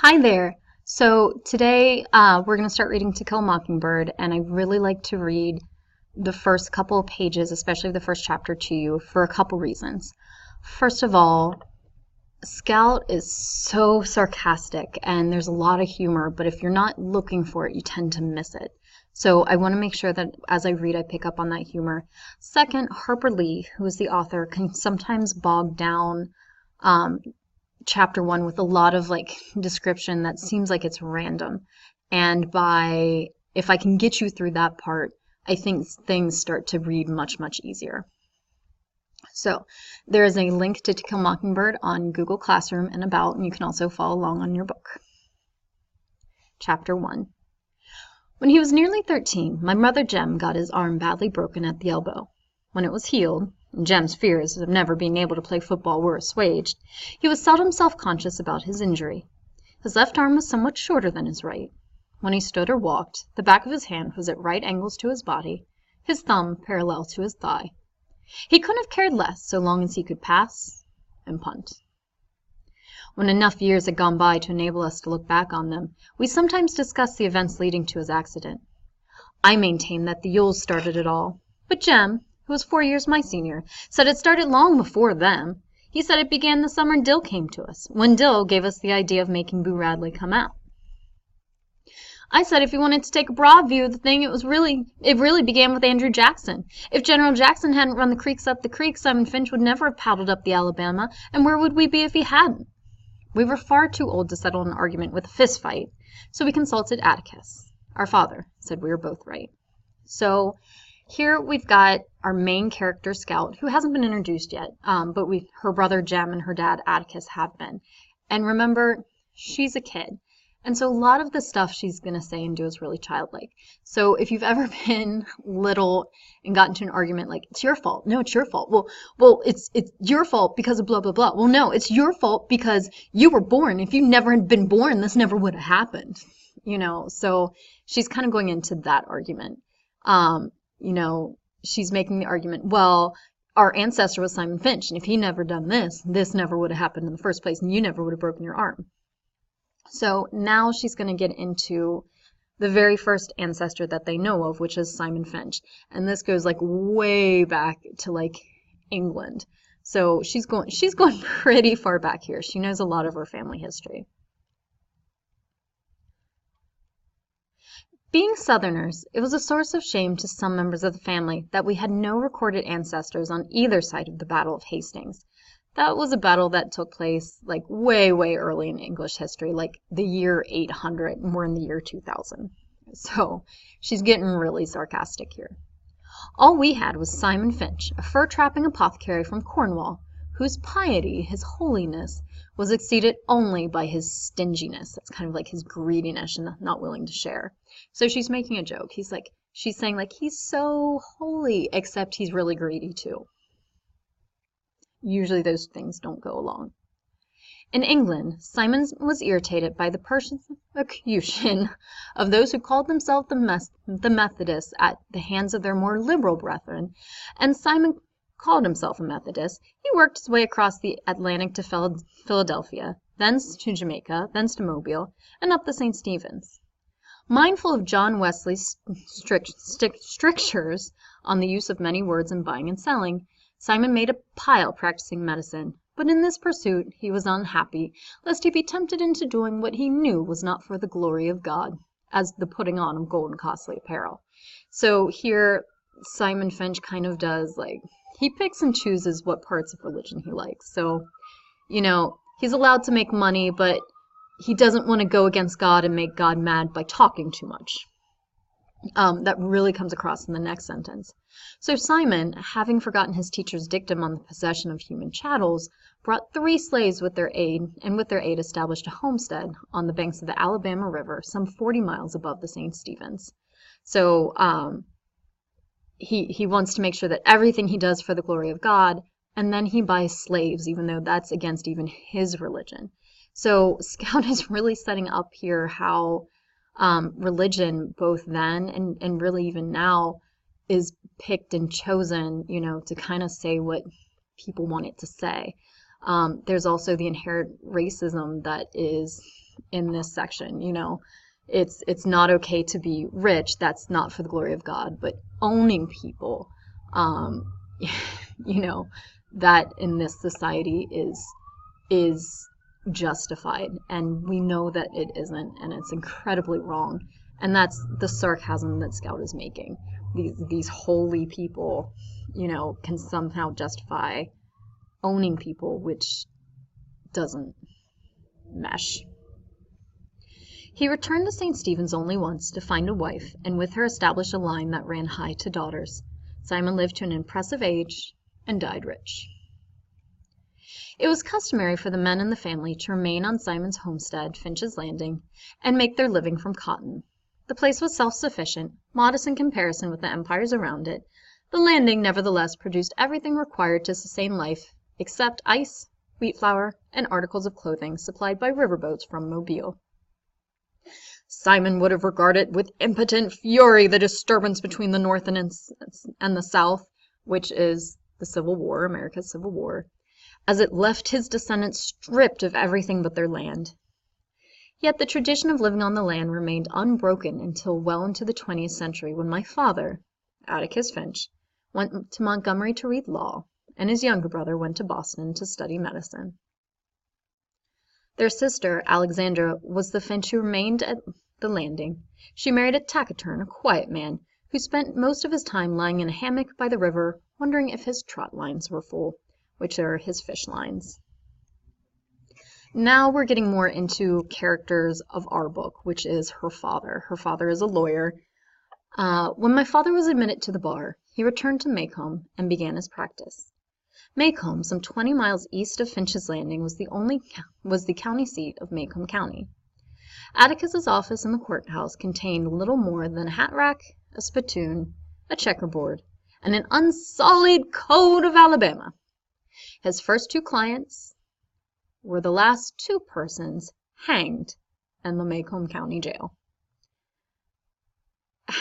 Hi there. So today we're going to start reading To Kill a Mockingbird, and I really like to read the first couple of pages, especially the first chapter, to you for a couple reasons. First of all, Scout is so sarcastic and there's a lot of humor, but if you're not looking for it, you tend to miss it. So I want to make sure that as I read, I pick up on that humor. Second, Harper Lee, who is the author, can sometimes bog down um, chapter one with a lot of description that seems like it's random. And by if I can get you through that part, I think things start to read much, much easier. So there is a link to Kill Mockingbird on Google Classroom and About, and you can also follow along on your book. Chapter 1. When he was nearly 13, my brother Jem got his arm badly broken at the elbow. When it was healed, and Jem's fears of never being able to play football were assuaged, he was seldom self-conscious about his injury. His left arm was somewhat shorter than his right. When he stood or walked, the back of his hand was at right angles to his body, his thumb parallel to his thigh. He couldn't have cared less so long as he could pass and punt. When enough years had gone by to enable us to look back on them, we sometimes discussed the events leading to his accident. I maintained that the Yules started it all, but Jem, who was 4 years my senior, said it started long before them. He said it began the summer Dill came to us, when Dill gave us the idea of making Boo Radley come out. I said if you wanted to take a broad view of the thing, it really began with Andrew Jackson. If General Jackson hadn't run the creeks up the creek, Simon Finch would never have paddled up the Alabama, and where would we be if he hadn't? We were far too old to settle an argument with a fist fight, so we consulted Atticus. Our father said we were both right. So here we've got our main character, Scout, who hasn't been introduced yet, but her brother Jem and her dad Atticus have been. And remember, she's a kid. And so a lot of the stuff she's going to say and do is really childlike. So if you've ever been little and gotten into an argument like, it's your fault. No, it's your fault. Well, it's your fault because of blah, blah, blah. Well, no, it's your fault because you were born. If you never had been born, this never would have happened. So she's kind of going into that argument. She's making the argument, well, our ancestor was Simon Finch, and if he never done this, this never would have happened in the first place, and you never would have broken your arm. So now she's going to get into the very first ancestor that they know of, which is Simon Finch. And this goes way back to England. So she's going pretty far back here. She knows a lot of her family history. Being Southerners, it was a source of shame to some members of the family that we had no recorded ancestors on either side of the Battle of Hastings. That was a battle that took place way, way early in English history, the year 800, and we're in the year 2000. So she's getting really sarcastic here. All we had was Simon Finch, a fur-trapping apothecary from Cornwall, whose piety, his holiness, was exceeded only by his stinginess. That's kind of like his greediness and not willing to share. So she's making a joke. She's saying he's so holy, except he's really greedy too. Usually those things don't go along. In England, Simon was irritated by the persecution of those who called themselves the Methodists at the hands of their more liberal brethren, and Simon called himself a Methodist. He worked his way across the Atlantic to Philadelphia, thence to Jamaica, thence to Mobile, and up the St. Stephen's. Mindful of John Wesley's strictures on the use of many words in buying and selling, Simon made a pile practicing medicine, but in this pursuit he was unhappy, lest he be tempted into doing what he knew was not for the glory of God, as the putting on of gold and costly apparel. So here Simon Finch kind of does, he picks and chooses what parts of religion he likes. So, he's allowed to make money, but he doesn't want to go against God and make God mad by talking too much. That really comes across in the next sentence. So Simon, having forgotten his teacher's dictum on the possession of human chattels, brought 3 slaves with their aid, and with their aid established a homestead on the banks of the Alabama River, some 40 miles above the St. Stephen's. So he wants to make sure that everything he does for the glory of God, and then he buys slaves, even though that's against even his religion. So Scout is really setting up here how religion, both then and really even now, is picked and chosen, to kind of say what people want it to say. There's also the inherent racism that is in this section. It's not okay to be rich. That's not for the glory of God. But owning people, um, that in this society is justified, and we know that it isn't, and it's incredibly wrong. And that's the sarcasm that Scout is making. These holy people, can somehow justify owning people, which doesn't mesh. He returned to St. Stephen's only once to find a wife, and with her establish a line that ran high to daughters. Simon lived to an impressive age and died rich. It was customary for the men in the family to remain on Simon's homestead, Finch's Landing, and make their living from cotton. The place was self-sufficient, modest in comparison with the empires around it. The landing, nevertheless, produced everything required to sustain life, except ice, wheat flour, and articles of clothing supplied by riverboats from Mobile. Simon would have regarded with impotent fury the disturbance between the North and the South, which is the Civil War, America's Civil War, as it left his descendants stripped of everything but their land. Yet the tradition of living on the land remained unbroken until well into the 20th century, when my father, Atticus Finch, went to Montgomery to read law, and his younger brother went to Boston to study medicine. Their sister, Alexandra, was the Finch who remained at the landing. She married a taciturn, a quiet man, who spent most of his time lying in a hammock by the river, wondering if his trot lines were full, which are his fish lines. Now we're getting more into characters of our book, which is her father. Her father is a lawyer. When my father was admitted to the bar, he returned to Maycomb and began his practice. Maycomb, some 20 miles east of Finch's Landing, was the county seat of Maycomb County. Atticus's office in the courthouse contained little more than a hat rack, a spittoon, a checkerboard, and an unsullied code of Alabama. His first 2 clients were the last 2 persons hanged in the Maycomb County Jail.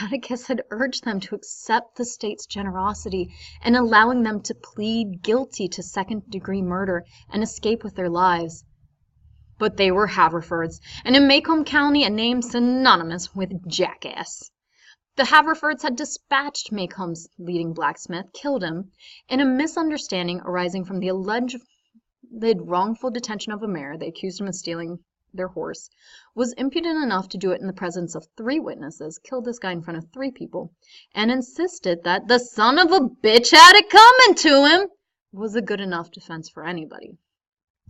Atticus had urged them to accept the state's generosity in allowing them to plead guilty to second-degree murder and escape with their lives. But they were Haverfords, and in Maycomb County a name synonymous with jackass. The Haverfords had dispatched Maycomb's leading blacksmith, killed him, in a misunderstanding arising from the alleged wrongful detention of a mare. They accused him of stealing their horse, was impudent enough to do it in the presence of 3 witnesses, killed this guy in front of 3 people, and insisted that the son of a bitch had it coming to him was a good enough defense for anybody.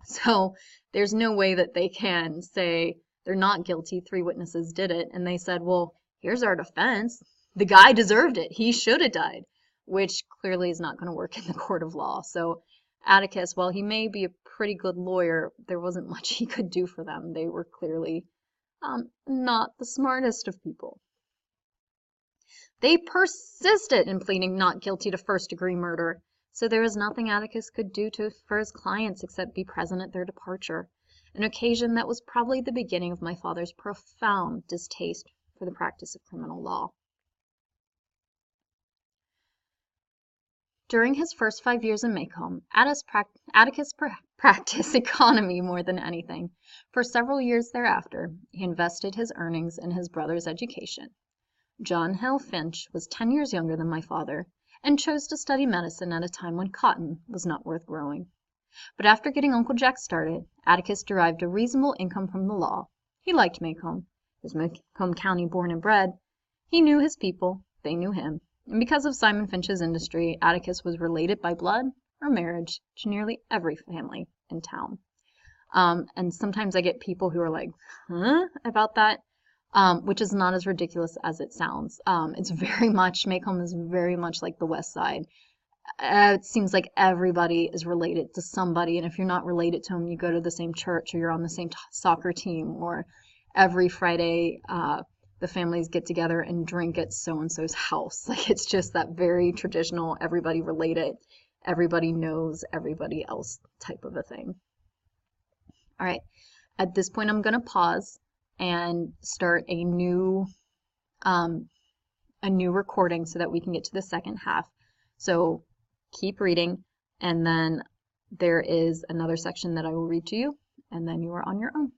So there's no way that they can say they're not guilty. 3 witnesses did it, and they said, well, here's our defense. The guy deserved it. He should have died, which clearly is not going to work in the court of law. So Atticus, while he may be a pretty good lawyer, there wasn't much he could do for them. They were clearly not the smartest of people. They persisted in pleading not guilty to first-degree murder, so there was nothing Atticus could do for his clients except be present at their departure, an occasion that was probably the beginning of my father's profound distaste for the practice of criminal law. During his first 5 years in Maycomb, Atticus practiced economy more than anything. For several years thereafter, he invested his earnings in his brother's education. John Hill Finch was 10 years younger than my father, and chose to study medicine at a time when cotton was not worth growing. But after getting Uncle Jack started, Atticus derived a reasonable income from the law. He liked Maycomb. He was Maycomb County born and bred. He knew his people. They knew him. And because of Simon Finch's industry, Atticus was related by blood or marriage to nearly every family in town. And sometimes I get people who are like, huh, about that, which is not as ridiculous as it sounds. Maycomb is very much like the West Side. It seems like everybody is related to somebody, and if you're not related to them, you go to the same church, or you're on the same soccer team, or every Friday, the families get together and drink at so-and-so's house. Like, it's just that very traditional, everybody related, everybody knows everybody else type of a thing. All right, at this point, I'm going to pause and start a new recording so that we can get to the second half. So keep reading, and then there is another section that I will read to you, and then you are on your own.